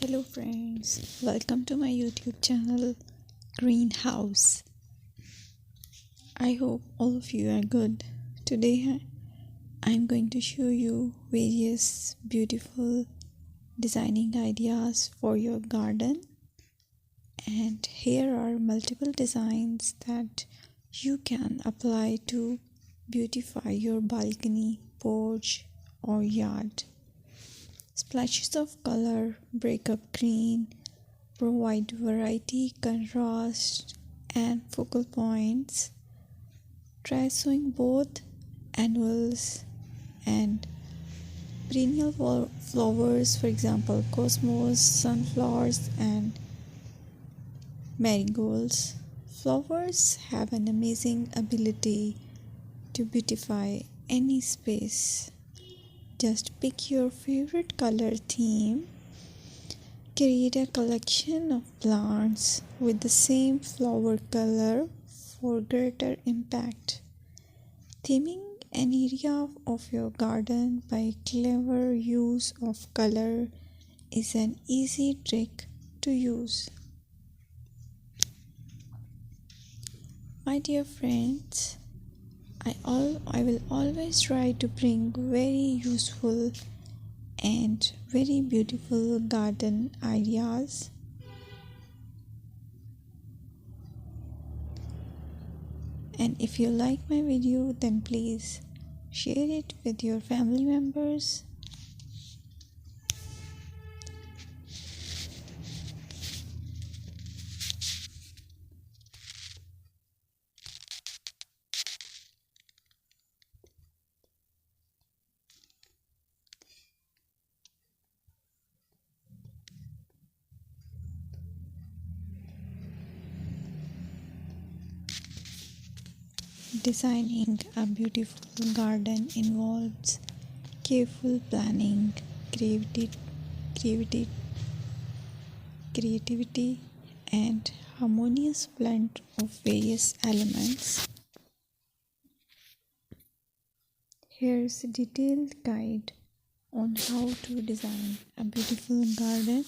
Hello friends, welcome to my YouTube channel Greenhouse. I hope all of you are good. Today I'm going to show you various beautiful designing ideas for your garden, and here are multiple designs that you can apply to beautify your balcony, porch or yard. Splashes of color break up green, provide variety, contrast, and focal points. Try sowing both annuals and perennial flowers, for example, cosmos, sunflowers, and marigolds. Flowers have an amazing ability to beautify any space. Just pick your favorite color theme. Create a collection of plants with the same flower color for greater impact. Theming an area of your garden by clever use of color is an easy trick to use. My dear friends, I will always try to bring very useful and very beautiful garden ideas. And if you like my video, then please share it with your family members. Designing a beautiful garden involves careful planning, creativity, creativity, and harmonious blend of various elements. Here's a detailed guide on how to design a beautiful garden.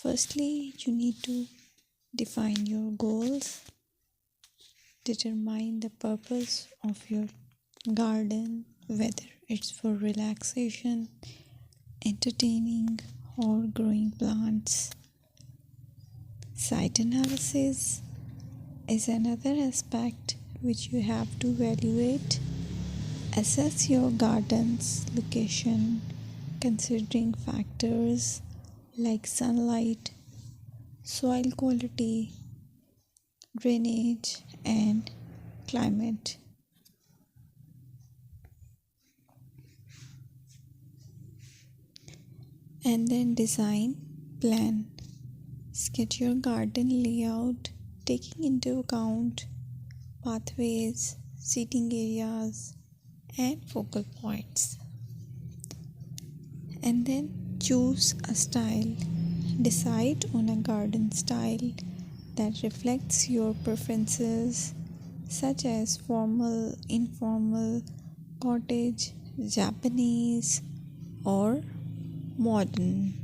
Firstly, you need to define your goals. Determine the purpose of your garden, whether it's for relaxation, entertaining, or growing plants. Site analysis is another aspect which you have to evaluate. Assess your garden's location, considering factors like sunlight, soil quality, drainage, and climate. And then design plan. Sketch your garden layout, taking into account pathways, seating areas, and focal points. And then choose a style. Decide on a garden style that reflects your preferences, such as formal, informal, cottage, Japanese, or modern.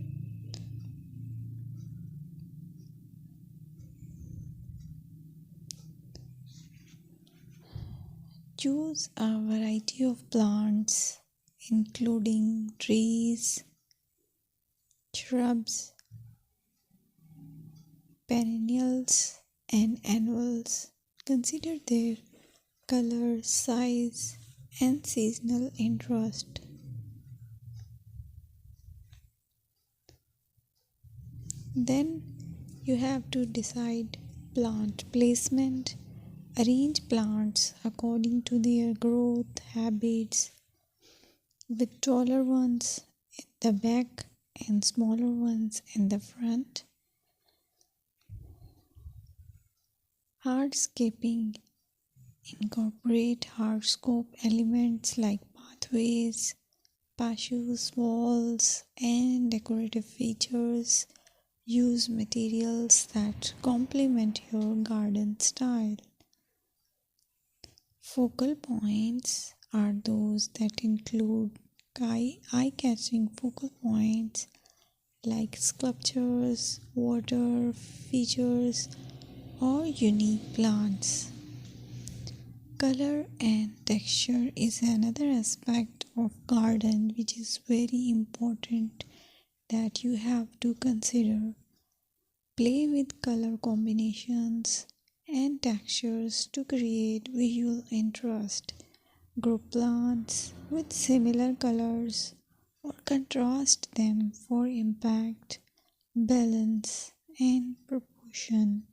Choose a variety of plants, including trees, shrubs, perennials, and annuals. Consider their color, size, and seasonal interest. Then you have to decide plant placement. Arrange plants according to their growth habits, with taller ones in the back and smaller ones in the front. Hardscaping. Incorporate hardscape elements like pathways, patios, walls, and decorative features. Use materials that complement your garden style. Focal points are those that include eye-catching focal points like sculptures, water features, or unique plants. Color and texture is another aspect of garden which is very important that you have to consider. Play with color combinations and textures to create visual interest. Group plants with similar colors or contrast them for impact, balance, and proportion.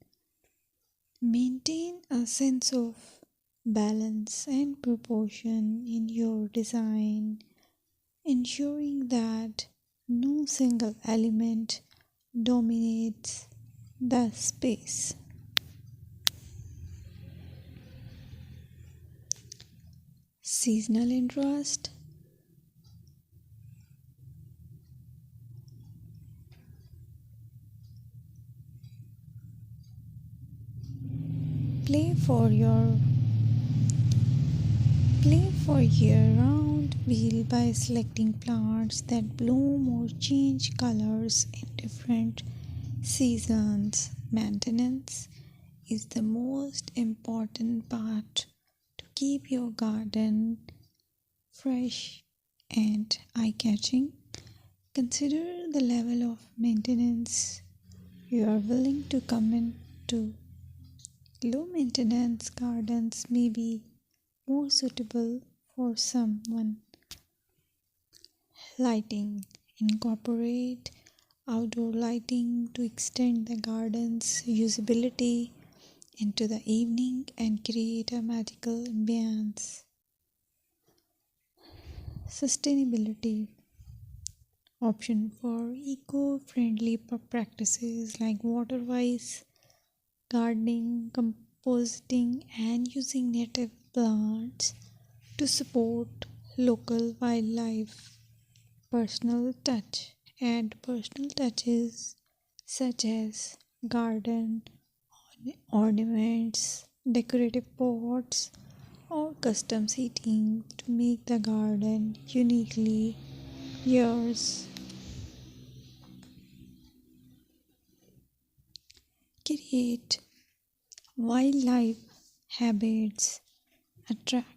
Maintain a sense of balance and proportion in your design, ensuring that no single element dominates the space. Seasonal interest. Play for your Play for year-round wheel by selecting plants that bloom or change colors in different seasons. Maintenance is the most important part to keep your garden fresh and eye-catching. Consider the level of maintenance you are willing to commit to. Low maintenance gardens may be more suitable for someone. Lighting. Incorporate outdoor lighting to extend the garden's usability into the evening and create a magical ambience. Sustainability. Option for eco-friendly practices like water-wise gardening, composting, and using native plants to support local wildlife. Personal touch. Add personal touches such as garden ornaments, decorative pots, or custom seating to make the garden uniquely yours. Create wildlife habits. Attract